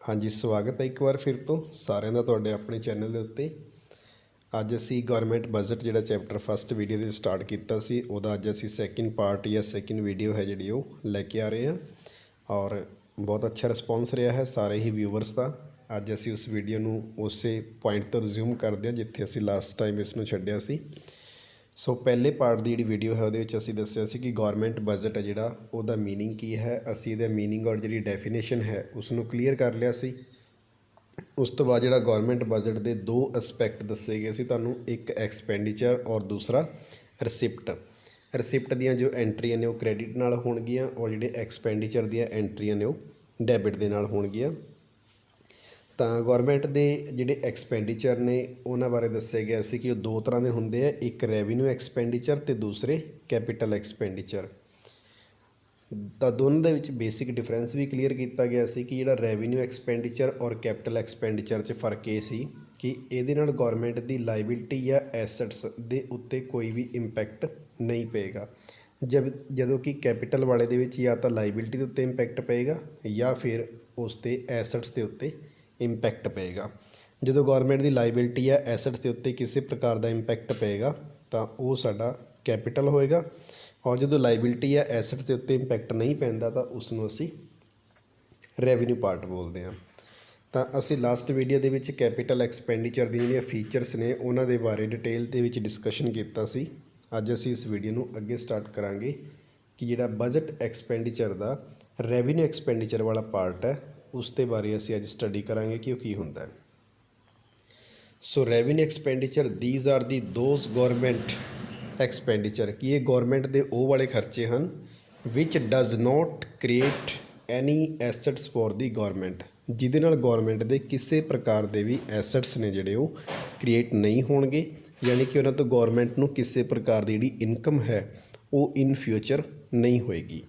ਹਾਂਜੀ, ਸਵਾਗਤ ਹੈ ਇੱਕ ਵਾਰ ਫਿਰ ਤੋਂ ਸਾਰਿਆਂ ਦਾ ਤੁਹਾਡੇ ਆਪਣੇ ਚੈਨਲ ਦੇ ਉੱਤੇ। ਅੱਜ ਅਸੀਂ ਗਵਰਨਮੈਂਟ ਬਜਟ ਜਿਹੜਾ ਚੈਪਟਰ ਫਸਟ ਵੀਡੀਓ ਦੇ ਸਟਾਰਟ ਕੀਤਾ ਸੀ, ਉਹਦਾ ਅੱਜ ਅਸੀਂ ਸੈਕਿੰਡ ਪਾਰਟ ਜਾਂ ਸੈਕਿੰਡ ਵੀਡੀਓ ਹੈ ਜਿਹੜੀ ਉਹ ਲੈ ਕੇ ਆ ਰਹੇ ਹਾਂ ਔਰ ਬਹੁਤ ਅੱਛਾ ਰਿਸਪੌਂਸ ਰਿਹਾ ਹੈ ਸਾਰੇ ਹੀ ਵਿਊਵਰਸ ਦਾ। ਅੱਜ ਅਸੀਂ ਉਸ ਵੀਡੀਓ ਨੂੰ ਉਸੇ ਪੁਆਇੰਟ ਤੋਂ ਰਿਜ਼ਿਊਮ ਕਰਦੇ ਹਾਂ ਜਿੱਥੇ ਅਸੀਂ ਲਾਸਟ ਟਾਈਮ ਇਸ ਨੂੰ ਛੱਡਿਆ ਸੀ। ਸੋ ਪਹਿਲੇ ਪਾਰਟ ਦੀ ਜਿਹੜੀ ਵੀਡੀਓ ਹੈ ਉਹਦੇ ਵਿੱਚ ਅਸੀਂ ਦੱਸਿਆ ਸੀ ਕਿ ਗੌਰਮੈਂਟ ਬਜਟ ਹੈ ਜਿਹੜਾ ਉਹਦਾ ਮੀਨਿੰਗ ਕੀ ਹੈ। ਅਸੀਂ ਇਹਦਾ ਮੀਨਿੰਗ ਔਰ ਜਿਹੜੀ ਡੈਫੀਨੇਸ਼ਨ ਹੈ ਉਸ ਨੂੰ ਕਲੀਅਰ ਕਰ ਲਿਆ ਸੀ। ਉਸ ਤੋਂ ਬਾਅਦ ਜਿਹੜਾ ਗੌਰਮੈਂਟ ਬਜਟ ਦੇ ਦੋ ਐਸਪੈਕਟ ਦੱਸੇ ਗਏ ਸੀ ਤੁਹਾਨੂੰ, ਇੱਕ ਐਕਸਪੈਂਡੀਚਰ ਔਰ ਦੂਸਰਾ ਰਿਸਿਪਟ। ਰਿਸਿਪਟ ਦੀਆਂ ਜੋ ਐਂਟਰੀਆਂ ਨੇ ਉਹ ਕ੍ਰੈਡਿਟ ਨਾਲ ਹੋਣਗੀਆਂ ਔਰ ਜਿਹੜੇ ਐਕਸਪੈਂਡੀਚਰ ਦੀਆਂ ਐਂਟਰੀਆਂ ਨੇ ਉਹ ਡੈਬਿਟ ਦੇ ਨਾਲ ਹੋਣਗੀਆਂ। ਤਾਂ ਗੌਰਮੈਂਟ ਦੇ ਜਿਹੜੇ ਐਕਸਪੈਂਡੀਚਰ ਨੇ ਉਹਨਾਂ ਬਾਰੇ ਦੱਸਿਆ ਗਿਆ ਸੀ ਕਿ ਉਹ ਦੋ ਤਰ੍ਹਾਂ ਦੇ ਹੁੰਦੇ ਆ, ਇੱਕ ਰੈਵਨਿਊ ਐਕਸਪੈਂਡੀਚਰ ਅਤੇ ਦੂਸਰੇ ਕੈਪੀਟਲ ਐਕਸਪੈਂਡੀਚਰ। ਤਾਂ ਦੋਨਾਂ ਦੇ ਵਿੱਚ ਬੇਸਿਕ ਡਿਫਰੈਂਸ ਵੀ ਕਲੀਅਰ ਕੀਤਾ ਗਿਆ ਸੀ ਕਿ ਜਿਹੜਾ ਰੈਵਨਿਊ ਐਕਸਪੈਂਡੀਚਰ ਔਰ ਕੈਪੀਟਲ ਐਕਸਪੈਂਡੀਚਰ 'ਚ ਫ਼ਰਕ ਇਹ ਸੀ ਕਿ ਇਹਦੇ ਨਾਲ ਗੌਰਮੈਂਟ ਦੀ ਲਾਇਬਿਲਟੀ ਜਾਂ ਐਸੈਟਸ ਦੇ ਉੱਤੇ ਕੋਈ ਵੀ ਇੰਪੈਕਟ ਨਹੀਂ ਪਏਗਾ। ਜਦੋਂ ਕਿ ਕੈਪੀਟਲ ਵਾਲੇ ਦੇ ਵਿੱਚ ਜਾਂ ਤਾਂ ਲਾਇਬਿਲਟੀ ਦੇ ਉੱਤੇ ਇੰਪੈਕਟ ਪਏਗਾ ਜਾਂ ਫਿਰ ਉਸ 'ਤੇ ਐਸੈਟਸ ਦੇ ਉੱਤੇ ਇੰਪੈਕਟ ਪਏਗਾ। ਜਦੋਂ ਗੌਰਮੈਂਟ ਦੀ ਲਾਇਬਿਲਟੀ ਜਾਂ ਐਸੈਟਸ ਦੇ ਉੱਤੇ ਕਿਸੇ ਪ੍ਰਕਾਰ ਦਾ ਇੰਪੈਕਟ ਪਏਗਾ ਤਾਂ ਉਹ ਸਾਡਾ ਕੈਪੀਟਲ ਹੋਏਗਾ ਔਰ ਜਦੋਂ ਲਾਇਬਿਲਟੀ ਜਾਂ ਐਸੈਟਸ ਦੇ ਉੱਤੇ ਇੰਪੈਕਟ ਨਹੀਂ ਪੈਂਦਾ ਤਾਂ ਉਸ ਨੂੰ ਅਸੀਂ ਰੈਵਨਿਊ ਪਾਰਟ ਬੋਲਦੇ ਹਾਂ। ਤਾਂ ਅਸੀਂ ਲਾਸਟ ਵੀਡੀਓ ਦੇ ਵਿੱਚ ਕੈਪੀਟਲ ਐਕਸਪੈਂਡੀਚਰ ਦੀਆਂ ਜਿਹੜੀਆਂ ਫੀਚਰਸ ਨੇ ਉਹਨਾਂ ਦੇ ਬਾਰੇ ਡਿਟੇਲ ਦੇ ਵਿੱਚ ਡਿਸਕਸ਼ਨ ਕੀਤਾ ਸੀ। ਅੱਜ ਅਸੀਂ ਇਸ ਵੀਡੀਓ ਨੂੰ ਅੱਗੇ ਸਟਾਰਟ ਕਰਾਂਗੇ ਕਿ ਜਿਹੜਾ ਬਜਟ ਐਕਸਪੈਂਡੀਚਰ ਦਾ ਰੈਵਨਿਊ ਐਕਸਪੈਂਡੀਚਰ ਵਾਲਾ ਪਾਰਟ ਹੈ ਉਸ ਦੇ ਬਾਰੇ ਅਸੀਂ ਅੱਜ ਸਟੱਡੀ ਕਰਾਂਗੇ ਕਿ ਉਹ ਕੀ ਹੁੰਦਾ ਹੈ। So revenue expenditure these are the those government expenditure ਕਿ ਇਹ ਗੌਰਮੈਂਟ ਦੇ ਉਹ ਵਾਲੇ ਖਰਚੇ ਹਨ ਵਿਚ does not create any assets for the government, ਜਿਹਦੇ ਨਾਲ ਗੌਰਮੈਂਟ ਦੇ ਕਿਸੇ ਪ੍ਰਕਾਰ ਦੇ ਵੀ ਐਸੈਟਸ ਨੇ ਜਿਹੜੇ ਉਹ ਕ੍ਰੀਏਟ ਨਹੀਂ ਹੋਣਗੇ, ਯਾਨੀ ਕਿ ਉਹਨਾਂ ਤੋਂ ਗੌਰਮੈਂਟ ਨੂੰ ਕਿਸੇ ਪ੍ਰਕਾਰ ਦੀ ਜਿਹੜੀ ਇਨਕਮ ਹੈ ਉਹ ਇਨ ਫਿਊਚਰ ਨਹੀਂ ਹੋਏਗੀ।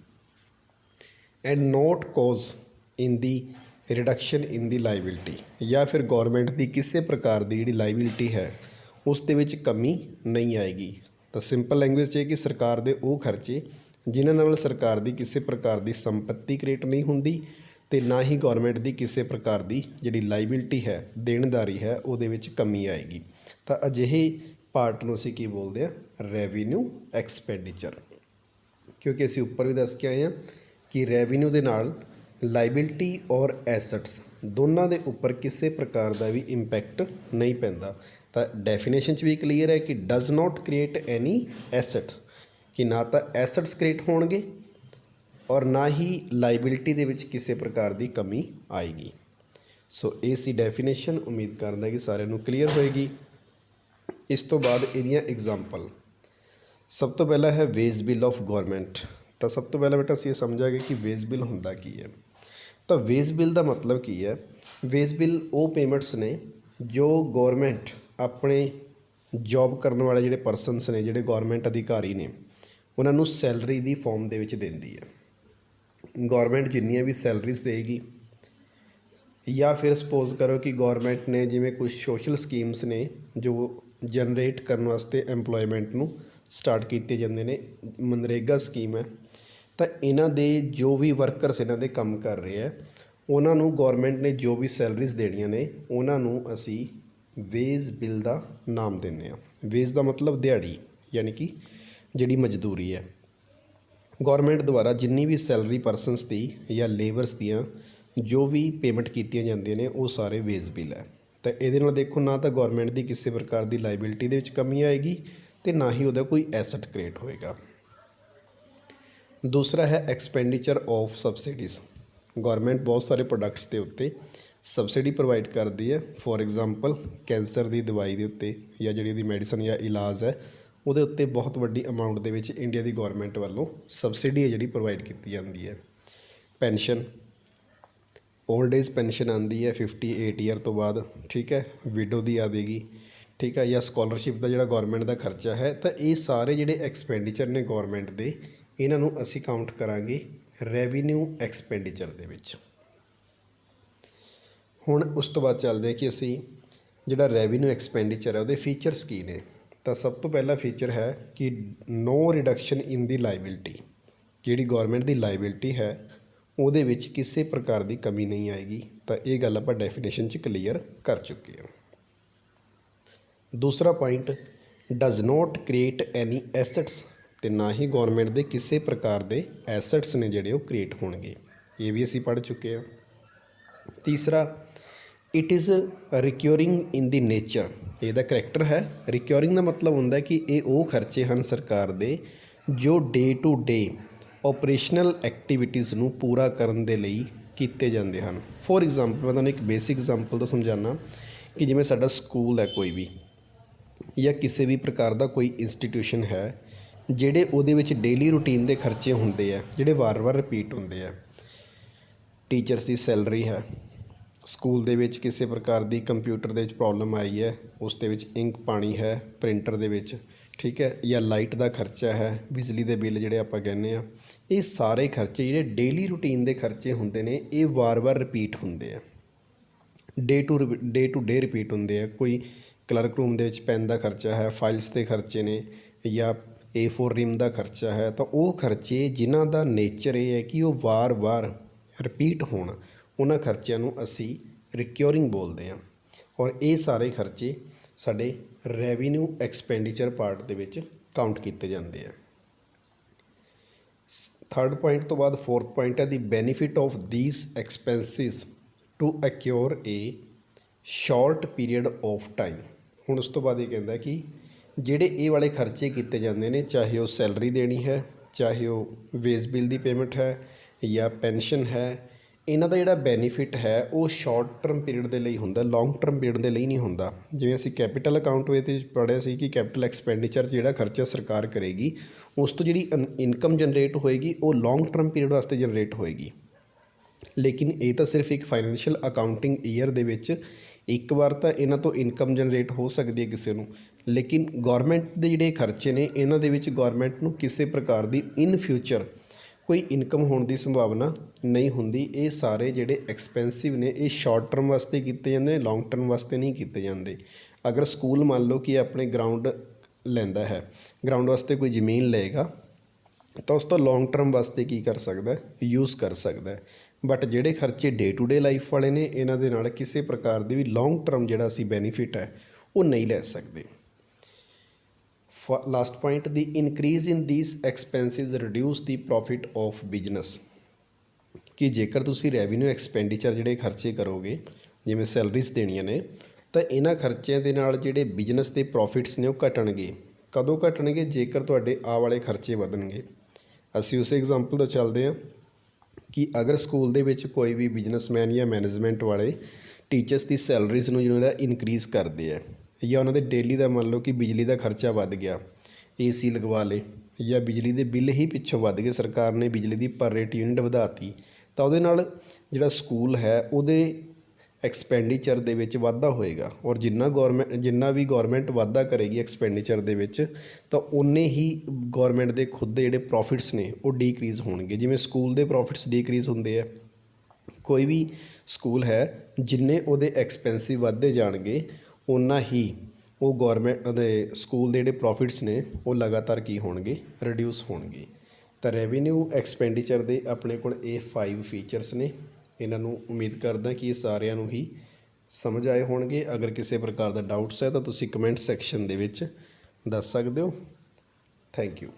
And note cause in the reduction in the liability, ਜਾਂ ਫਿਰ ਗੌਰਮੈਂਟ ਦੀ ਕਿਸੇ ਪ੍ਰਕਾਰ ਦੀ ਜਿਹੜੀ ਲਾਇਬਿਲਟੀ ਹੈ ਉਸ ਦੇ ਵਿੱਚ ਕਮੀ ਨਹੀਂ ਆਏਗੀ। ਤਾਂ ਸਿੰਪਲ ਲੈਂਗੁਏਜ 'ਚ ਇਹ ਕਿ ਸਰਕਾਰ ਦੇ ਉਹ ਖਰਚੇ ਜਿਨ੍ਹਾਂ ਨਾਲ ਸਰਕਾਰ ਦੀ ਕਿਸੇ ਪ੍ਰਕਾਰ ਦੀ ਸੰਪੱਤੀ ਕ੍ਰੀਏਟ ਨਹੀਂ ਹੁੰਦੀ ਅਤੇ ਨਾ ਹੀ ਗੌਰਮੈਂਟ ਦੀ ਕਿਸੇ ਪ੍ਰਕਾਰ ਦੀ ਜਿਹੜੀ ਲਾਇਬਿਲਟੀ ਹੈ, ਦੇਣਦਾਰੀ ਹੈ, ਉਹਦੇ ਵਿੱਚ ਕਮੀ ਆਏਗੀ। ਤਾਂ ਅਜਿਹੇ ਪਾਰਟ ਨੂੰ ਅਸੀਂ ਕੀ ਬੋਲਦੇ ਹਾਂ, ਰੈਵਨਿਊ ਐਕਸਪੈਂਡੀਚਰ। ਕਿਉਂਕਿ ਅਸੀਂ ਉੱਪਰ ਵੀ ਦੱਸ ਕੇ ਆਏ ਹਾਂ ਕਿ ਰੈਵਨਿਊ ਦੇ ਨਾਲ ਲਾਇਬਿਲਟੀ ਔਰ ਐਸੈਟਸ ਦੋਨਾਂ ਦੇ ਉੱਪਰ ਕਿਸੇ ਪ੍ਰਕਾਰ ਦਾ ਵੀ ਇੰਪੈਕਟ ਨਹੀਂ ਪੈਂਦਾ। ਤਾਂ ਡੈਫੀਨੇਸ਼ਨ 'ਚ ਵੀ ਕਲੀਅਰ ਹੈ ਕਿ does not create any asset, ਕਿ ਨਾ ਤਾਂ ਐਸੈਟਸ ਕ੍ਰੀਏਟ ਹੋਣਗੇ ਔਰ ਨਾ ਹੀ ਲਾਇਬਿਲਟੀ ਦੇ ਵਿੱਚ ਕਿਸੇ ਪ੍ਰਕਾਰ ਦੀ ਕਮੀ ਆਏਗੀ। ਸੋ ਇਹ ਸੀ ਡੈਫੀਨੇਸ਼ਨ। ਉਮੀਦ ਕਰਦਾ ਕਿ ਸਾਰਿਆਂ ਨੂੰ ਕਲੀਅਰ ਹੋਏਗੀ। ਇਸ ਤੋਂ ਬਾਅਦ ਇਹਦੀਆਂ ਐਗਜ਼ਾਮਪਲ। ਸਭ ਤੋਂ ਪਹਿਲਾਂ ਹੈ ਵੇਜ ਬਿੱਲ ਆਫ ਗੌਰਮੈਂਟ। ਤਾਂ ਸਭ ਤੋਂ ਪਹਿਲਾਂ ਬੇਟਾ ਅਸੀਂ ਇਹ ਸਮਝਾਂਗੇ ਕਿ ਵੇਜ ਬਿੱਲ ਹੁੰਦਾ ਕੀ ਹੈ। ਤਾਂ ਵੇਜ ਬਿੱਲ ਦਾ ਮਤਲਬ ਕੀ ਹੈ? ਵੇਜ ਬਿੱਲ ਉਹ ਪੇਮੈਂਟਸ ਨੇ ਜੋ ਗੌਰਮੈਂਟ ਆਪਣੇ ਜੋਬ ਕਰਨ ਵਾਲੇ ਜਿਹੜੇ ਪਰਸਨਸ ਨੇ, ਜਿਹੜੇ ਗੌਰਮੈਂਟ ਅਧਿਕਾਰੀ ਨੇ, ਉਹਨਾਂ ਨੂੰ ਸੈਲਰੀ ਦੀ ਫੋਰਮ ਦੇ ਵਿੱਚ ਦਿੰਦੀ ਹੈ। ਗੌਰਮੈਂਟ ਜਿੰਨੀਆਂ ਵੀ ਸੈਲਰੀਜ਼ ਦੇਗੀ, ਜਾਂ ਫਿਰ ਸਪੋਜ਼ ਕਰੋ ਕਿ ਗੌਰਮੈਂਟ ਨੇ ਜਿਵੇਂ ਕੁਝ ਸੋਸ਼ਲ ਸਕੀਮਸ ਨੇ ਜੋ ਜਨਰੇਟ ਕਰਨ ਵਾਸਤੇ ਐਮਪਲੋਇਮੈਂਟ ਨੂੰ ਸਟਾਰਟ ਕੀਤੇ ਜਾਂਦੇ ਨੇ, ਮਨਰੇਗਾ ਸਕੀਮ ਹੈ। ਤਾਂ ਇਹਨਾਂ ਦੇ ਜੋ ਵੀ ਵਰਕਰਸ ਇਹਨਾਂ ਦੇ ਕੰਮ ਕਰ ਰਹੇ ਆ, ਉਹਨਾਂ ਨੂੰ ਗੌਰਮੈਂਟ ਨੇ ਜੋ ਵੀ ਸੈਲਰੀਜ਼ ਦੇਣੀਆਂ ਨੇ ਉਹਨਾਂ ਨੂੰ ਅਸੀਂ ਵੇਜ ਬਿੱਲ ਦਾ ਨਾਮ ਦਿੰਦੇ ਹਾਂ। ਵੇਜ ਦਾ ਮਤਲਬ ਦਿਹਾੜੀ, ਯਾਨੀ ਕਿ ਜਿਹੜੀ ਮਜ਼ਦੂਰੀ ਹੈ। ਗੌਰਮੈਂਟ ਦੁਆਰਾ ਜਿੰਨੀ ਵੀ ਸੈਲਰੀ ਪਰਸਨਸ ਦੀ ਜਾਂ ਲੇਬਰਸ ਦੀਆਂ ਜੋ ਵੀ ਪੇਮੈਂਟ ਕੀਤੀਆਂ ਜਾਂਦੀਆਂ ਨੇ ਉਹ ਸਾਰੇ ਵੇਜ ਬਿੱਲ ਹੈ। ਤਾਂ ਇਹਦੇ ਨਾਲ ਦੇਖੋ ਨਾ ਤਾਂ ਗੌਰਮੈਂਟ ਦੀ ਕਿਸੇ ਪ੍ਰਕਾਰ ਦੀ ਲਾਇਬਿਲਟੀ ਦੇ ਵਿੱਚ ਕਮੀ ਆਏਗੀ ਅਤੇ ਨਾ ਹੀ ਉਹਦਾ ਕੋਈ ਐਸੈਟ ਕ੍ਰੀਏਟ ਹੋਏਗਾ। ਦੂਸਰਾ ਹੈ ਐਕਸਪੈਂਡੀਚਰ ਆਫ ਸਬਸਿਡੀਜ਼। ਗੌਰਮੈਂਟ ਬਹੁਤ ਸਾਰੇ ਪ੍ਰੋਡਕਟਸ ਦੇ ਉੱਤੇ ਸਬਸਿਡੀ ਪ੍ਰੋਵਾਈਡ ਕਰਦੀ ਹੈ। ਫੋਰ ਐਗਜ਼ਾਮਪਲ ਕੈਂਸਰ ਦੀ ਦਵਾਈ ਦੇ ਉੱਤੇ ਜਾਂ ਜਿਹੜੀ ਉਹਦੀ ਮੈਡੀਸਨ ਜਾਂ ਇਲਾਜ ਹੈ ਉਹਦੇ ਉੱਤੇ ਬਹੁਤ ਵੱਡੀ ਅਮਾਊਂਟ ਦੇ ਵਿੱਚ ਇੰਡੀਆ ਦੀ ਗੌਰਮੈਂਟ ਵੱਲੋਂ ਸਬਸਿਡੀ ਹੈ ਜਿਹੜੀ ਪ੍ਰੋਵਾਈਡ ਕੀਤੀ ਜਾਂਦੀ ਹੈ। ਪੈਨਸ਼ਨ, ਓਲਡ ਏਜ ਪੈਨਸ਼ਨ ਆਉਂਦੀ ਹੈ 58 ਈਅਰ ਤੋਂ ਬਾਅਦ, ਠੀਕ ਹੈ। ਵਿਡੋ ਦੀ ਆਵੇਗੀ, ਠੀਕ ਹੈ। ਜਾਂ ਸਕੋਲਰਸ਼ਿਪ ਦਾ ਜਿਹੜਾ ਗੌਰਮੈਂਟ ਦਾ ਖਰਚਾ ਹੈ। ਤਾਂ ਇਹ ਸਾਰੇ ਜਿਹੜੇ ਐਕਸਪੈਂਡੀਚਰ ਨੇ ਗੌਰਮੈਂਟ ਦੇ, ਇਹਨਾਂ ਨੂੰ ਅਸੀਂ ਕਾਊਂਟ ਕਰਾਂਗੇ ਰੈਵਨਿਊ ਐਕਸਪੈਂਡੀਚਰ ਦੇ ਵਿੱਚ। ਹੁਣ ਉਸ ਤੋਂ ਬਾਅਦ ਚੱਲਦੇ ਹਾਂ ਕਿ ਅਸੀਂ ਜਿਹੜਾ ਰੈਵਨਿਊ ਐਕਸਪੈਂਡੀਚਰ ਹੈ ਉਹਦੇ ਫੀਚਰਸ ਕੀ ਨੇ। ਤਾਂ ਸਭ ਤੋਂ ਪਹਿਲਾ ਫੀਚਰ ਹੈ ਕਿ ਨੋ ਰਿਡਕਸ਼ਨ ਇਨ ਦੀ ਲਾਇਬਿਲਟੀ। ਜਿਹੜੀ ਗੌਰਮੈਂਟ ਦੀ ਲਾਇਬਿਲਟੀ ਹੈ ਉਹਦੇ ਵਿੱਚ ਕਿਸੇ ਪ੍ਰਕਾਰ ਦੀ ਕਮੀ ਨਹੀਂ ਆਏਗੀ। ਤਾਂ ਇਹ ਗੱਲ ਆਪਾਂ ਡੈਫੀਨੇਸ਼ਨ 'ਚ ਕਲੀਅਰ ਕਰ ਚੁੱਕੇ ਹਾਂ। ਦੂਸਰਾ ਪੁਆਇੰਟ, ਡਜ਼ ਨੋਟ ਕ੍ਰੀਏਟ ਐਨੀ ਐਸਟਸ, ਅਤੇ ਨਾ ਹੀ ਗੌਰਮੈਂਟ ਦੇ ਕਿਸੇ ਪ੍ਰਕਾਰ ਦੇ ਐਸਟਸ ਨੇ ਜਿਹੜੇ ਉਹ ਕ੍ਰੀਏਟ ਹੋਣਗੇ, ਇਹ ਵੀ ਅਸੀਂ ਪੜ੍ਹ ਚੁੱਕੇ ਹਾਂ। ਤੀਸਰਾ, it is ਰਿਕਿਉਰਿੰਗ in the nature, ਇਹਦਾ ਕਰੈਕਟਰ ਹੈ। ਰਿਕਿਉਰਿੰਗ ਦਾ ਮਤਲਬ ਹੁੰਦਾ ਕਿ ਇਹ ਉਹ ਖਰਚੇ ਹਨ ਸਰਕਾਰ ਦੇ ਜੋ ਡੇ ਟੂ ਡੇ ਓਪਰੇਸ਼ਨਲ ਐਕਟੀਵਿਟੀਜ਼ ਨੂੰ ਪੂਰਾ ਕਰਨ ਦੇ ਲਈ ਕੀਤੇ ਜਾਂਦੇ ਹਨ। ਫੋਰ ਐਗਜ਼ਾਮਪਲ ਮੈਂ ਤੁਹਾਨੂੰ ਇੱਕ ਬੇਸਿਕ ਐਗਜ਼ਾਮਪਲ ਤੋਂ ਸਮਝਾਉਣਾ ਕਿ ਜਿਵੇਂ ਸਾਡਾ ਸਕੂਲ ਹੈ ਕੋਈ ਵੀ, ਜਾਂ ਕਿਸੇ ਵੀ ਪ੍ਰਕਾਰ ਦਾ ਕੋਈ ਇੰਸਟੀਟਿਊਸ਼ਨ ਹੈ, ਜਿਹੜੇ ਉਹਦੇ ਵਿੱਚ ਡੇਲੀ ਰੂਟੀਨ ਦੇ ਖਰਚੇ ਹੁੰਦੇ ਆ ਜਿਹੜੇ ਵਾਰ-ਵਾਰ ਰਿਪੀਟ ਹੁੰਦੇ ਆ। ਟੀਚਰਸ ਦੀ ਸੈਲਰੀ ਹੈ, ਸਕੂਲ ਦੇ ਵਿੱਚ ਕਿਸੇ ਪ੍ਰਕਾਰ ਦੀ ਕੰਪਿਊਟਰ ਦੇ ਵਿੱਚ ਪ੍ਰੋਬਲਮ ਆਈ ਹੈ, ਉਸ ਦੇ ਵਿੱਚ ਇੰਕ ਪਾਣੀ ਹੈ ਪ੍ਰਿੰਟਰ ਦੇ ਵਿੱਚ, ਠੀਕ ਹੈ, ਜਾਂ ਲਾਈਟ ਦਾ ਖਰਚਾ ਹੈ, ਬਿਜਲੀ ਦੇ ਬਿੱਲ ਜਿਹੜੇ ਆਪਾਂ ਕਹਿੰਦੇ ਆ, ਇਹ ਸਾਰੇ ਖਰਚੇ ਜਿਹੜੇ ਡੇਲੀ ਰੂਟੀਨ ਦੇ ਖਰਚੇ ਹੁੰਦੇ ਨੇ, ਇਹ ਵਾਰ-ਵਾਰ ਰਿਪੀਟ ਹੁੰਦੇ ਆ, ਡੇ ਟੂ ਡੇ ਰਿਪੀਟ ਹੁੰਦੇ ਆ। ਕੋਈ ਕਲਰਕ ਰੂਮ ਦੇ ਵਿੱਚ ਪੈਨ ਦਾ ਖਰਚਾ ਹੈ, ਫਾਈਲਸ ਦੇ ਖਰਚੇ ਨੇ, ਜਾਂ A4 ਰਿਮ ਦਾ ਖਰਚਾ ਹੈ, ਤਾਂ ਉਹ ਖਰਚੇ ਜਿਨ੍ਹਾਂ ਦਾ ਨੇਚਰ ਇਹ ਹੈ ਕਿ ਉਹ ਵਾਰ-ਵਾਰ ਰਿਪੀਟ ਹੋਣ, ਉਹਨਾਂ ਖਰਚਿਆਂ ਨੂੰ ਅਸੀਂ ਰਿਕਿਉਰਿੰਗ ਬੋਲਦੇ ਹਾਂ। ਔਰ ਇਹ ਸਾਰੇ ਖਰਚੇ ਸਾਡੇ ਰੈਵਨਿਊ ਐਕਸਪੈਂਡੀਚਰ ਪਾਰਟ ਦੇ ਵਿੱਚ ਕਾਊਂਟ ਕੀਤੇ ਜਾਂਦੇ ਆ। ਥਰਡ ਪੁਆਇੰਟ ਤੋਂ ਬਾਅਦ ਫੋਰਥ ਪੁਆਇੰਟ ਹੈ the benefit of these expenses to accrue a short period of time. ਹੁਣ ਉਸ ਤੋਂ ਬਾਅਦ ਇਹ ਕਹਿੰਦਾ ਕਿ ਜਿਹੜੇ ਇਹ ਵਾਲੇ ਖਰਚੇ ਕੀਤੇ ਜਾਂਦੇ ਨੇ, ਚਾਹੇ ਉਹ ਸੈਲਰੀ ਦੇਣੀ ਹੈ, ਚਾਹੇ ਉਹ ਵੇਜ ਬਿੱਲ ਦੀ ਪੇਮੈਂਟ ਹੈ, ਜਾਂ ਪੈਨਸ਼ਨ ਹੈ, ਇਹਨਾਂ ਦਾ ਜਿਹੜਾ ਬੈਨੀਫਿਟ ਹੈ ਉਹ ਸ਼ਾਰਟ ਟਰਮ ਪੀਰੀਅਡ ਦੇ ਲਈ ਹੁੰਦਾ, ਲੌਂਗ ਟਰਮ ਪੀਰੀਅਡ ਦੇ ਲਈ ਨਹੀਂ ਹੁੰਦਾ। ਜਿਵੇਂ ਅਸੀਂ ਕੈਪੀਟਲ ਅਕਾਊਂਟ ਵਿੱਚ ਪੜ੍ਹਿਆ ਸੀ ਕਿ ਕੈਪੀਟਲ ਐਕਸਪੈਂਡੀਚਰ ਜਿਹੜਾ ਖਰਚਾ ਸਰਕਾਰ ਕਰੇਗੀ, ਉਸ ਤੋਂ ਜਿਹੜੀ ਇਨਕਮ ਜਨਰੇਟ ਹੋਏਗੀ ਉਹ ਲੌਂਗ ਟਰਮ ਪੀਰੀਅਡ ਵਾਸਤੇ ਜਨਰੇਟ ਹੋਏਗੀ। ਲੇਕਿਨ ਇਹ ਤਾਂ ਸਿਰਫ ਇੱਕ ਫਾਈਨੈਂਸ਼ੀਅਲ ਅਕਾਊਂਟਿੰਗ ਈਅਰ ਦੇ ਵਿੱਚ ਇੱਕ ਵਾਰ ਤਾਂ ਇਹਨਾਂ ਤੋਂ ਇਨਕਮ ਜਨਰੇਟ ਹੋ ਸਕਦੀ ਹੈ ਕਿਸੇ ਨੂੰ, ਲੇਕਿਨ ਗੌਰਮੈਂਟ ਦੇ ਜਿਹੜੇ ਖਰਚੇ ਨੇ ਇਹਨਾਂ ਦੇ ਵਿੱਚ ਗੌਰਮੈਂਟ ਨੂੰ ਕਿਸੇ ਪ੍ਰਕਾਰ ਦੀ ਇਨ ਫਿਊਚਰ ਕੋਈ ਇਨਕਮ ਹੋਣ ਦੀ ਸੰਭਾਵਨਾ ਨਹੀਂ ਹੁੰਦੀ। ਇਹ ਸਾਰੇ ਜਿਹੜੇ ਐਕਸਪੈਂਸਿਵ ਨੇ ਇਹ ਸ਼ਾਰਟ ਟਰਮ ਵਾਸਤੇ ਕੀਤੇ ਜਾਂਦੇ ਨੇ, ਲੌਂਗ ਟਰਮ ਵਾਸਤੇ ਨਹੀਂ ਕੀਤੇ ਜਾਂਦੇ। ਅਗਰ ਸਕੂਲ ਮੰਨ ਲਓ ਕਿ ਆਪਣੇ ਗਰਾਊਂਡ ਲੈਂਦਾ ਹੈ, ਗਰਾਊਂਡ ਵਾਸਤੇ ਕੋਈ ਜ਼ਮੀਨ ਲਏਗਾ, ਤਾਂ ਉਸ ਤੋਂ ਲੌਂਗ ਟਰਮ ਵਾਸਤੇ ਕੀ ਕਰ ਸਕਦਾ, ਯੂਜ਼ ਕਰ ਸਕਦਾ। ਬਟ ਜਿਹੜੇ ਖਰਚੇ ਡੇ ਟੂ ਡੇ ਲਾਈਫ ਵਾਲੇ ਨੇ, ਇਹਨਾਂ ਦੇ ਨਾਲ ਕਿਸੇ ਪ੍ਰਕਾਰ ਦੀ ਵੀ ਲੌਂਗ ਟਰਮ ਜਿਹੜਾ ਅਸੀਂ ਬੈਨੀਫਿਟ ਹੈ ਉਹ ਨਹੀਂ ਲੈ ਸਕਦੇ। Last point, the increase in ਦੀਸ expenses reduce the profit of business, ਕਿ ਜੇਕਰ ਤੁਸੀਂ ਰੈਵਨਿਊ ਐਕਸਪੈਂਡੀਚਰ ਜਿਹੜੇ ਖਰਚੇ ਕਰੋਗੇ, ਜਿਵੇਂ ਸੈਲਰੀਜ਼ ਦੇਣੀਆਂ ਨੇ, ਤਾਂ ਇਹਨਾਂ ਖਰਚਿਆਂ ਦੇ ਨਾਲ ਜਿਹੜੇ ਬਿਜਨਸ ਦੇ ਪ੍ਰੋਫਿਟਸ ਨੇ ਉਹ ਘਟਣਗੇ। ਕਦੋਂ ਘਟਣਗੇ? ਜੇਕਰ ਤੁਹਾਡੇ ਆਹ ਵਾਲੇ ਖਰਚੇ ਵਧਣਗੇ। ਅਸੀਂ ਉਸ ਐਗਜ਼ਾਮਪਲ ਤੋਂ ਚੱਲਦੇ ਹਾਂ ਕਿ ਅਗਰ ਸਕੂਲ ਦੇ ਵਿੱਚ ਕੋਈ ਵੀ ਬਿਜਨਸਮੈਨ ਜਾਂ ਮੈਨੇਜਮੈਂਟ ਵਾਲੇ ਟੀਚਰਸ ਦੀ ਸੈਲਰੀਜ਼ ਨੂੰ ਜਿਹੜਾ ਇਨਕਰੀਜ਼ ਕਰਦੇ ਆ, ਜਾਂ ਉਹਨਾਂ ਦੇ ਡੇਲੀ ਦਾ ਮੰਨ ਲਓ ਕਿ ਬਿਜਲੀ ਦਾ ਖਰਚਾ ਵੱਧ ਗਿਆ, AC ਲਗਵਾ ਲਏ, ਜਾਂ ਬਿਜਲੀ ਦੇ ਬਿੱਲ ਹੀ ਪਿੱਛੋਂ ਵੱਧ ਗਏ, ਸਰਕਾਰ ਨੇ ਬਿਜਲੀ ਦੀ ਪਰ ਰੇਟ ਯੂਨਿਟ ਵਧਾਤੀ, ਤਾਂ ਉਹਦੇ ਨਾਲ ਜਿਹੜਾ ਸਕੂਲ ਹੈ ਉਹਦੇ ਐਕਸਪੈਂਡੀਚਰ ਦੇ ਵਿੱਚ ਵਾਧਾ ਹੋਏਗਾ। ਔਰ ਜਿੰਨਾ ਵੀ ਗੌਰਮੈਂਟ ਵਾਧਾ ਕਰੇਗੀ ਐਕਸਪੈਂਡੀਚਰ ਦੇ ਵਿੱਚ, ਤਾਂ ਉਨੇ ਹੀ ਗੌਰਮੈਂਟ ਦੇ ਖੁਦ ਦੇ ਜਿਹੜੇ ਪ੍ਰੋਫਿਟਸ ਨੇ ਉਹ ਡੀਕਰੀਜ਼ ਹੋਣਗੇ। ਜਿਵੇਂ ਸਕੂਲ ਦੇ ਪ੍ਰੋਫਿਟਸ ਡੀਕਰੀਜ਼ ਹੁੰਦੇ ਆ, ਕੋਈ ਵੀ ਸਕੂਲ ਹੈ ਜਿੰਨੇ ਉਹਦੇ ਐਕਸਪੈਂਸਿਵ ਵੱਧਦੇ ਜਾਣਗੇ, ਓਨਾ ਹੀ ਉਹ ਗੌਰਮੈਂਟ ਦੇ ਸਕੂਲ ਦੇ ਜਿਹੜੇ ਪ੍ਰੋਫਿਟਸ ਨੇ ਉਹ ਲਗਾਤਾਰ ਕੀ ਹੋਣਗੇ, ਰਿਡਿਊਸ ਹੋਣਗੇ। ਤਾਂ ਰੈਵਨਿਊ ਐਕਸਪੈਂਡੀਚਰ ਦੇ ਆਪਣੇ ਕੋਲ ਇਹ 5 ਫੀਚਰਸ ਨੇ। ਇਹਨਾਂ ਨੂੰ ਉਮੀਦ ਕਰਦਾ ਕਿ ਇਹ ਸਾਰਿਆਂ ਨੂੰ ਹੀ ਸਮਝ ਆਏ ਹੋਣਗੇ। ਅਗਰ ਕਿਸੇ ਪ੍ਰਕਾਰ ਦਾ ਡਾਊਟਸ ਹੈ ਤਾਂ ਤੁਸੀਂ ਕਮੈਂਟ ਸੈਕਸ਼ਨ ਦੇ ਵਿੱਚ ਦੱਸ ਸਕਦੇ ਹੋ। Thank you.